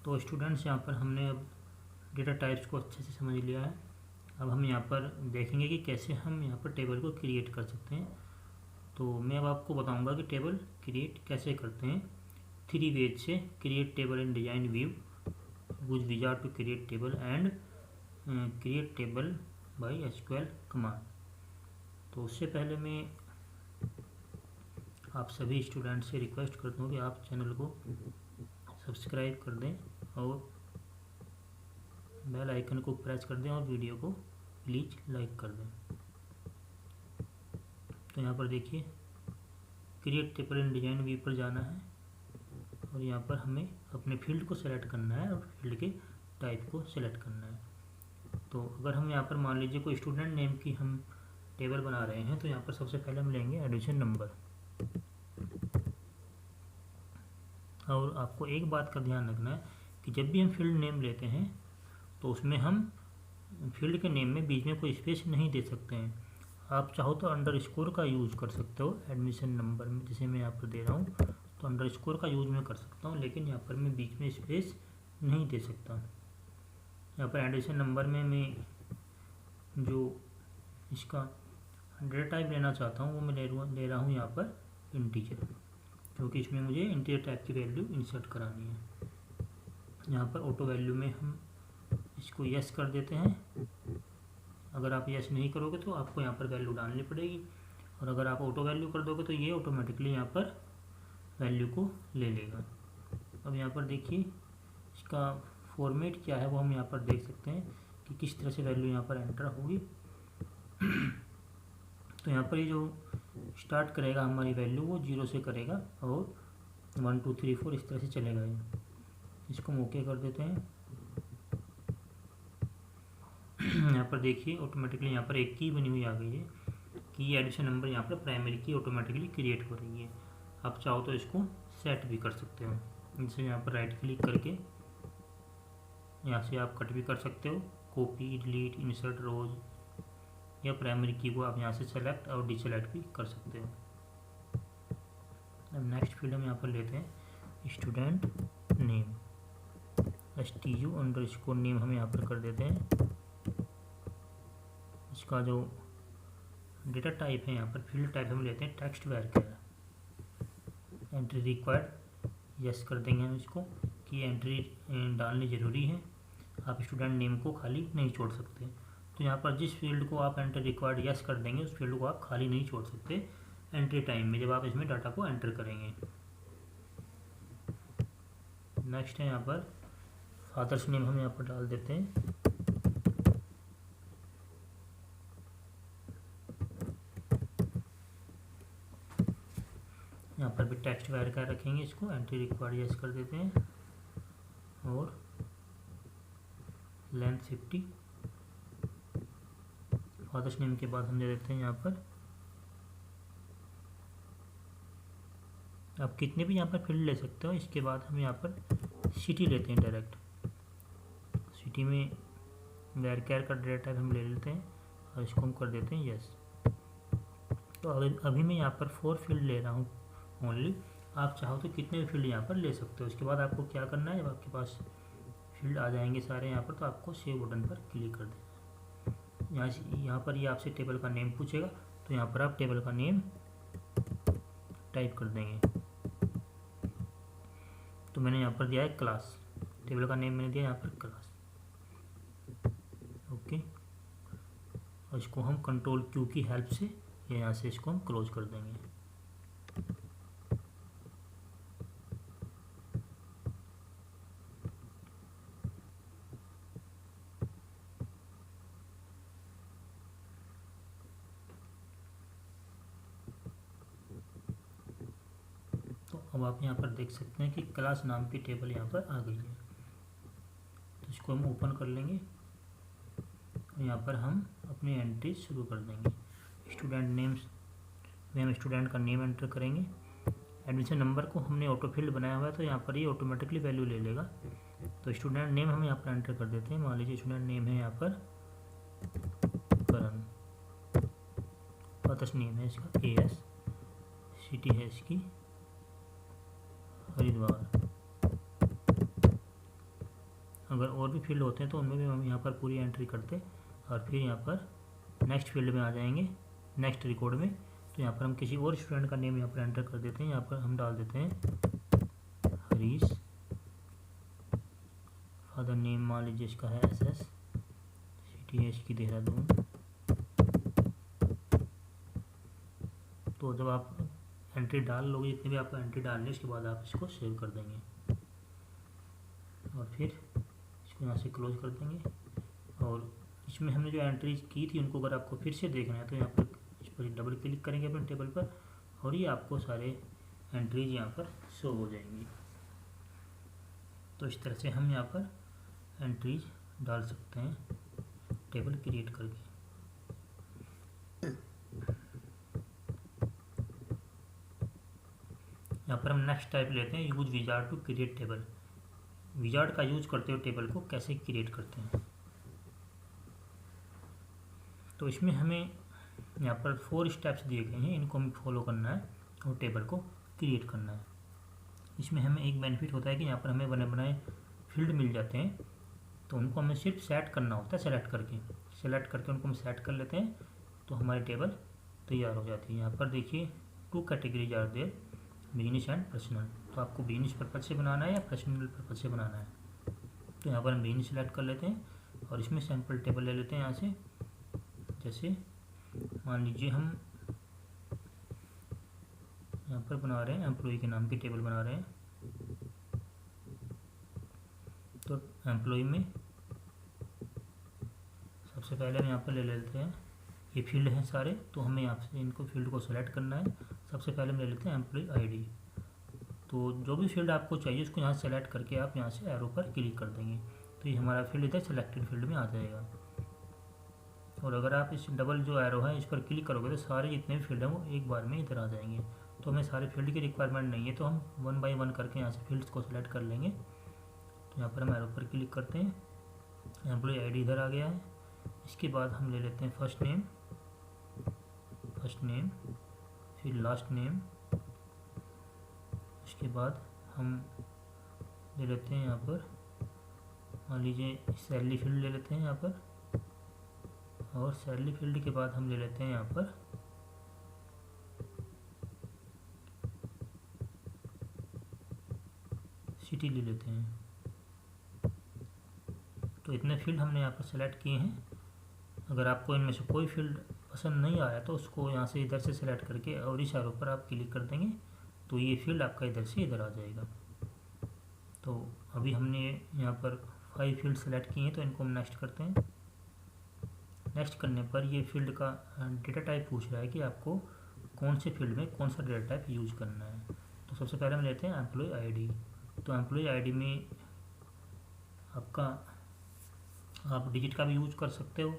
तो स्टूडेंट्स यहाँ पर हमने अब डेटा टाइप्स को अच्छे से समझ लिया है। अब हम यहाँ पर देखेंगे कि कैसे हम यहाँ पर टेबल को क्रिएट कर सकते हैं। तो मैं अब आपको बताऊंगा कि टेबल क्रिएट कैसे करते हैं। 3 वेज से create table in design view, use wizard to create table and create table by SQL command. तो उससे पहले मैं आप सभी स्टूडेंट से रिक्वेस्ट करता हूँ कि आप चैनल को सब्सक्राइब कर दें और बेल आइकन को प्रेस कर दें और वीडियो को प्लीज़ लाइक कर दें। तो यहाँ पर देखिए create table in design view पर जाना है और यहाँ पर हमें अपने फील्ड को सेलेक्ट करना है और फील्ड के टाइप को सेलेक्ट करना है। तो अगर हम यहाँ पर मान लीजिए कोई स्टूडेंट नेम की हम टेबल बना रहे हैं, तो यहाँ पर सबसे पहले हम लेंगे एडमिशन नंबर। और आपको एक बात का ध्यान रखना है कि जब भी हम फील्ड नेम लेते हैं तो उसमें हम फील्ड के नेम में बीच में कोई स्पेस नहीं दे सकते हैं। आप चाहो तो अंडरस्कोर का यूज़ कर सकते हो एडमिशन नंबर में, जैसे मैं यहाँ पर दे रहा हूँ तो अंडरस्कोर का यूज़ मैं कर सकता हूँ, लेकिन यहाँ पर मैं बीच में स्पेस नहीं दे सकता। यहाँ पर एडमिशन नंबर में मैं जो इसका डेटा टाइप लेना चाहता हूँ वो मैं ले रहा हूँ यहाँ पर इंटीजर, क्योंकि इसमें मुझे इंटीजर टाइप की वैल्यू इंसर्ट करानी है। यहाँ पर ऑटो वैल्यू में हम इसको यस कर देते हैं। अगर आप यस नहीं करोगे तो आपको यहाँ पर वैल्यू डालनी पड़ेगी, और अगर आप ऑटो वैल्यू कर दोगे तो ये ऑटोमेटिकली यहाँ पर वैल्यू को ले लेगा। अब यहाँ पर देखिए इसका फॉर्मेट क्या है वो हम यहाँ पर देख सकते हैं कि किस तरह से वैल्यू यहाँ पर एंटर होगी। तो यहाँ पर ये जो स्टार्ट करेगा हमारी वैल्यू वो 0 से करेगा और 1 2 3 4 इस तरह से चलेगा ये। इसको हम ओके कर देते हैं। यहाँ पर देखिए ऑटोमेटिकली यहाँ पर एक की बनी हुई आ गई है कि एडिशन नंबर यहाँ पर प्राइमरी की ऑटोमेटिकली क्रिएट हो रही है। आप चाहो तो इसको सेट भी कर सकते हो, जैसे यहाँ पर राइट क्लिक करके यहाँ से आप कट भी कर सकते हो, कॉपी डिलीट इंसर्ट रोज, या प्राइमरी की को आप यहाँ से सेलेक्ट और डिसेलेक्ट भी कर सकते हो। अब नेक्स्ट फील्ड हम यहाँ पर लेते हैं स्टूडेंट नेम, STU_ नेम हम यहाँ पर कर देते हैं। इसका जो डेटा टाइप है यहाँ पर फील्ड टाइप हम लेते हैं text variable. Entry required yes कर देंगे हम इसको कि एंट्री डालनी ज़रूरी है, आप स्टूडेंट नेम को खाली नहीं छोड़ सकते। तो यहाँ पर जिस फील्ड को आप एंटर रिक्वायर्ड यस कर देंगे उस फील्ड को आप खाली नहीं छोड़ सकते एंट्री टाइम में, जब आप इसमें डाटा को एंटर करेंगे। नेक्स्ट है यहाँ पर फादर्स नेम हम यहाँ पर डाल देते हैं। यहाँ पर भी टेक्स्ट वेरिएबल रखेंगे, इसको एंट्री रिक्वायर्ड यस कर देते हैं और लेंथ 50। फादर्स नेम के बाद हम दे देते हैं यहाँ पर, आप कितने भी यहाँ पर फील्ड ले सकते हो। इसके बाद हम यहाँ पर सिटी लेते हैं डायरेक्ट। सिटी में वेरिएबल का डेटा टाइप हम ले लेते हैं और इसको हम कर देते हैं यस। तो अभी मैं यहाँ पर 4 फील्ड ले रहा हूँ ओनली, आप चाहो तो कितने भी फील्ड यहाँ पर ले सकते हो। उसके बाद आपको क्या करना है, जब आपके पास फील्ड आ जाएंगे सारे यहाँ पर, तो आपको सेव बटन पर क्लिक कर देना है। यहाँ पर ये आपसे टेबल का नेम पूछेगा, तो यहाँ पर आप टेबल का नेम टाइप कर देंगे। तो मैंने यहाँ पर दिया है क्लास, टेबल का नेम मैंने दिया यहाँ पर क्लास। ओके, और इसको हम Ctrl+Q की हेल्प से यहाँ से इसको हम क्लोज कर देंगे। तो अब आप यहाँ पर देख सकते हैं कि क्लास नाम की टेबल यहाँ पर आ गई है। तो इसको हम ओपन कर लेंगे और यहाँ पर हम अपनी एंट्री शुरू कर देंगे। स्टूडेंट नेम्स में हम स्टूडेंट का नेम एंटर करेंगे। एडमिशन नंबर को हमने ऑटो फील्ड बनाया हुआ है, तो यहाँ पर ये ऑटोमेटिकली वैल्यू ले लेगा। तो स्टूडेंट नेम हम यहाँ पर एंटर कर देते हैं। मान लीजिए स्टूडेंट नेम है यहाँ पर करण, फादर्स नेम है इसका AS, सिटी है इसकी हरिद्वार, अगर और भी फील्ड होते हैं तो उनमें भी हम यहाँ पर पूरी एंट्री करते और फिर यहाँ पर नेक्स्ट फील्ड में आ जाएंगे, नेक्स्ट रिकॉर्ड में। तो यहाँ पर हम किसी और स्टूडेंट का नेम यहाँ पर एंटर कर देते हैं। यहाँ पर हम डाल देते हैं हरीश, फादर नेम मान लीजिए इसका है SS, सिटी की देहरादून। तो जब आप एंट्री डाल लोगे, जितने भी आपको एंट्री डालनी है, उसके बाद आप इसको सेव कर देंगे और फिर इसको यहाँ से क्लोज कर देंगे। और इसमें हमने जो एंट्रीज की थी उनको अगर आपको फिर से देखना है तो यहाँ पर इस पर डबल क्लिक करेंगे अपने टेबल पर और ये आपको सारे एंट्रीज यहाँ पर शो हो जाएंगी। तो इस तरह से हम यहाँ पर एंट्रीज डाल सकते हैं टेबल क्रिएट करके। यहाँ पर हम नेक्स्ट टाइप लेते हैं, use wizard to create table. Wizard का यूज करते हुए टेबल को कैसे क्रिएट करते हैं। तो इसमें हमें यहाँ पर 4 स्टेप्स दिए गए हैं, इनको हमें फॉलो करना है और टेबल को क्रिएट करना है। इसमें हमें एक बेनिफिट होता है कि यहाँ पर हमें बने बनाए फील्ड मिल जाते हैं, तो उनको हमें सिर्फ सेट करना होता है। सेलेक्ट करके उनको हम सेट कर लेते हैं तो हमारी टेबल तैयार हो जाती है। यहाँ पर देखिए 2 categories are there, business and personal. तो आपको बिजनेस पर्पज से बनाना है या पर्सनल पर्पज से बनाना है। तो यहाँ पर हम बिजनेस सेलेक्ट कर लेते हैं और इसमें सैम्पल टेबल ले लेते हैं। यहाँ से जैसे मान लीजिए हम यहाँ पर बना रहे हैं एम्प्लॉय के नाम की टेबल बना रहे हैं। तो एम्प्लॉय में सबसे पहले हम यहाँ पर ले लेते हैं, ये फील्ड हैं सारे, तो हमें यहाँ से इनको फील्ड को सेलेक्ट करना है। सबसे पहले हम ले लेते हैं एम्प्लॉय ID। तो जो भी फील्ड आपको चाहिए उसको यहाँ सेलेक्ट करके आप यहाँ से एरो पर क्लिक कर देंगे तो ये हमारा फील्ड इधर सेलेक्टेड फील्ड में आ जाएगा। और अगर आप इस डबल जो एरो है इस पर क्लिक करोगे तो सारे जितने भी फील्ड हैं वो एक बार में इधर आ जाएंगे। तो हमें सारे फील्ड की रिक्वायरमेंट नहीं है, तो हम 1 बाय 1 करके यहाँ से फील्ड्स को सेलेक्ट कर लेंगे। तो यहाँ पर हम एरो पर क्लिक करते हैं, एम्प्लॉय ID इधर आ गया है। इसके बाद हम ले लेते हैं फर्स्ट नेम, फिर लास्ट नेम। इसके बाद हम ले लेते हैं यहाँ पर मान लीजिए सैलरी फील्ड ले लेते हैं यहाँ पर, और सैलरी फील्ड के बाद हम ले लेते हैं यहाँ पर सिटी ले लेते हैं। तो इतने फील्ड हमने यहाँ पर सेलेक्ट किए हैं। अगर आपको इनमें से कोई फील्ड पसंद नहीं आया तो उसको यहाँ से इधर से सेलेक्ट करके और इस एरो पर आप क्लिक कर देंगे तो ये फील्ड आपका इधर से इधर आ जाएगा। तो अभी हमने यहाँ पर 5 फील्ड सेलेक्ट किए हैं, तो इनको हम नेक्स्ट करते हैं। नेक्स्ट करने पर ये फील्ड का डेटा टाइप पूछ रहा है कि आपको कौन से फील्ड में कौन सा डेटा टाइप यूज़ करना है। तो सबसे पहले हम लेते हैं एम्प्लॉय ID। तो एम्प्लॉय ID में आपका आप डिजिट का भी यूज़ कर सकते हो,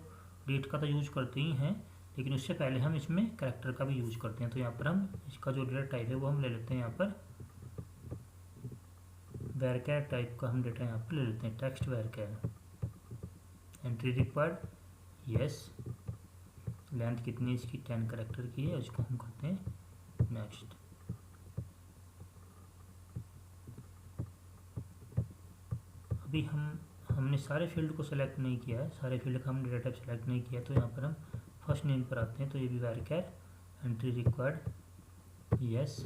डिजिट का तो यूज़ करते ही हैं, लेकिन उससे पहले हम इसमें कैरेक्टर का भी यूज़ करते हैं। तो यहाँ पर हम इसका जो डेटा टाइप है वो हम ले लेते हैं यहाँ पर वैरचर टाइप का हम डेटा यहाँ पर ले लेते हैं, text varchar. Entry required yes, length कितनी इसकी 10 कैरेक्टर की है, इसको हम करते हैं नेक्स्ट। अभी हमने सारे फील्ड को सेलेक्ट नहीं किया है, सारे फील्ड का हम डेटा टाइप सेलेक्ट नहीं किया, तो यहाँ पर हम फर्स्ट नेम पर आते हैं। तो ये भी वैरचर एंट्री रिक्वायर्ड यस।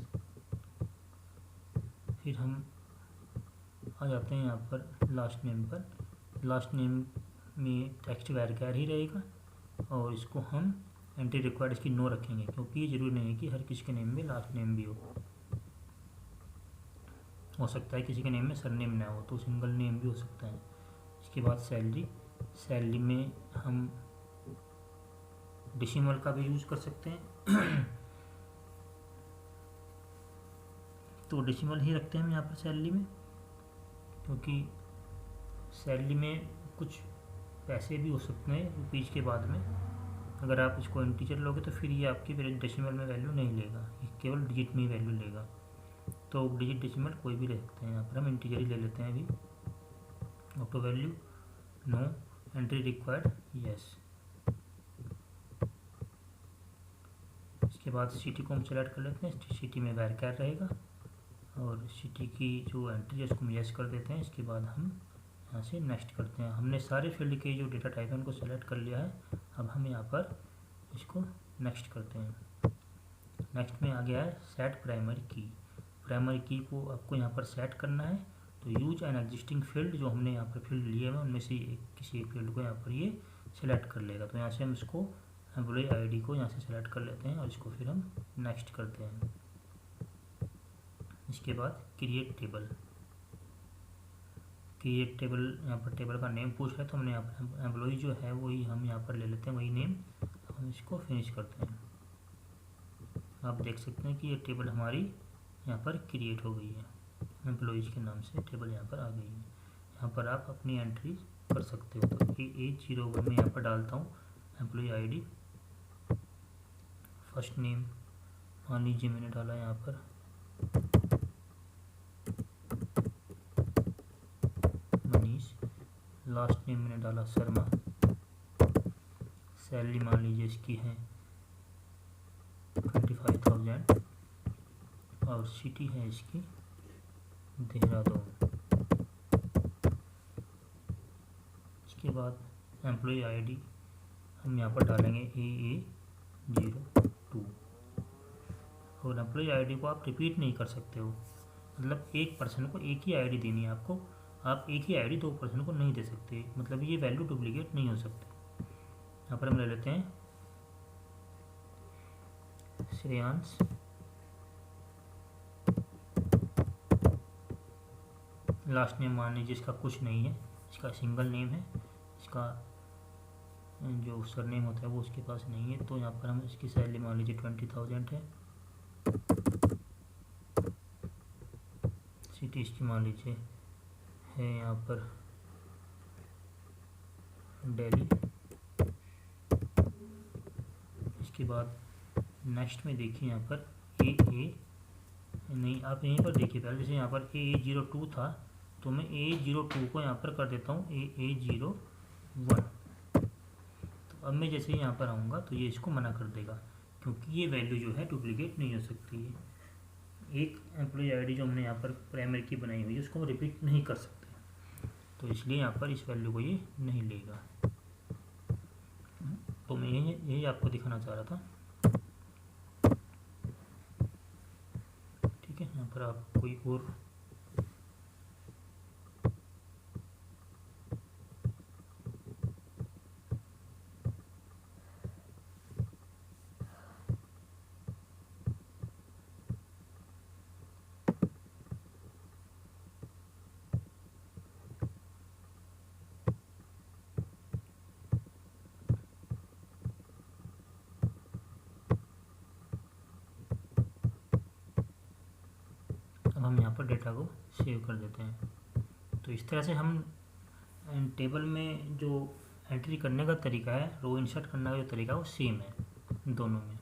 फिर हम आ जाते हैं यहाँ पर लास्ट नेम पर। लास्ट नेम में टेक्स्ट वैरचर ही रहेगा और इसको हम एंट्री रिक्वायर्ड इसकी नो रखेंगे, क्योंकि ये जरूरी नहीं है कि हर किसी के नेम में लास्ट नेम भी हो सकता है किसी के नेम में सरनेम ना हो, तो सिंगल नेम भी हो सकता है। इसके बाद सैलरी में हम डेसिमल का भी यूज़ कर सकते हैं तो डेसिमल ही रखते हैं हम यहाँ पर सैलरी में, क्योंकि सैलरी में कुछ पैसे भी हो सकते हैं रुपीज़ के बाद में। अगर आप इसको इंटीजर लोगे तो फिर ये आपकी डेसिमल में वैल्यू नहीं लेगा, ये केवल डिजिट में ही वैल्यू लेगा। तो डिजिट डेसिमल कोई भी ले सकते हैं, यहाँ पर हम इंटीजर ही ले लेते हैं। अभी auto value no, entry required yes. इसके बाद सिटी को हम सेलेक्ट कर लेते हैं, सिटी में वैरचर रहेगा और सिटी की जो एंट्री है उसको हम यस कर देते हैं। इसके बाद हम यहाँ से नेक्स्ट करते हैं। हमने सारे फील्ड के जो डेटा टाइप है उनको सेलेक्ट कर लिया है। अब हम यहाँ पर इसको नेक्स्ट करते हैं। नेक्स्ट में आ गया है सेट प्राइमरी की। प्राइमरी की को आपको यहाँ पर सेट करना है। तो यूज एन एग्जिस्टिंग फील्ड, जो हमने यहाँ पर फील्ड लिए हुए उनमें से किसी एक फील्ड को यहाँ पर ये सिलेक्ट कर लेगा। तो यहाँ से हम इसको एम्प्लॉय आईडी को यहाँ से सेलेक्ट कर लेते हैं और इसको फिर हम नेक्स्ट करते हैं। इसके बाद क्रिएट टेबल। क्रिएट टेबल, यहाँ पर टेबल का नेम पूछ रहा है तो हमने यहाँ पर एम्प्लॉय जो है वही हम यहाँ पर ले लेते हैं, वही नेम। हम इसको फिनिश करते हैं। आप देख सकते हैं कि ये टेबल हमारी यहाँ पर क्रिएट हो गई है। एम्प्लॉयज़ के नाम से टेबल यहाँ पर आ गई है। यहाँ पर आप अपनी एंट्री कर सकते हो। तो A01 में यहाँ पर डालता हूँ एम्प्लॉय आईडी, फर्स्ट नेम मान लीजिए मैंने डाला यहाँ पर मनीष, लास्ट नेम मैंने डाला शर्मा, सैलरी मान लीजिए इसकी है 25,000 और सिटी है इसकी देहरादून। इसके बाद एम्प्लॉय आईडी हम यहाँ पर डालेंगे AA02। और एम्प्लॉय आईडी को आप रिपीट नहीं कर सकते हो, मतलब एक पर्सन को एक ही आईडी देनी है आपको। आप एक ही आईडी दो पर्सन को नहीं दे सकते, मतलब ये वैल्यू डुप्लीकेट नहीं हो सकती। यहाँ पर हम ले लेते हैं श्रेयांश, लास्ट नेम मान लीजिए इसका कुछ नहीं है, इसका सिंगल नेम है, इसका जो सरनेम होता है वो उसके पास नहीं है। तो यहाँ पर हम इसकी सैलरी मान लीजिए 20,000 है, सिटी इसकी मान लीजिए है यहाँ पर दिल्ली। इसके बाद नेक्स्ट में देखिए यहाँ पर नहीं, आप यहीं पर देखिए पहले, जैसे यहाँ पर AA02 था तो मैं AA02 को यहाँ पर कर देता हूँ AA01। तो अब मैं जैसे यहाँ पर आऊँगा तो ये इसको मना कर देगा, क्योंकि ये वैल्यू जो है डुप्लीकेट नहीं हो सकती है। एक एम्प्लॉय आईडी जो हमने यहाँ पर प्राइमरी की बनाई हुई है उसको हम रिपीट नहीं कर सकते, तो इसलिए यहाँ पर इस वैल्यू को ये नहीं लेगा। तो मैं यही आपको दिखाना चाह रहा था। ठीक है, यहाँ पर आप कोई और हम यहाँ पर डेटा को सेव कर देते हैं। तो इस तरह से हम टेबल में जो एंट्री करने का तरीका है, रो इंसर्ट करने का जो तरीका है वो सेम है दोनों में।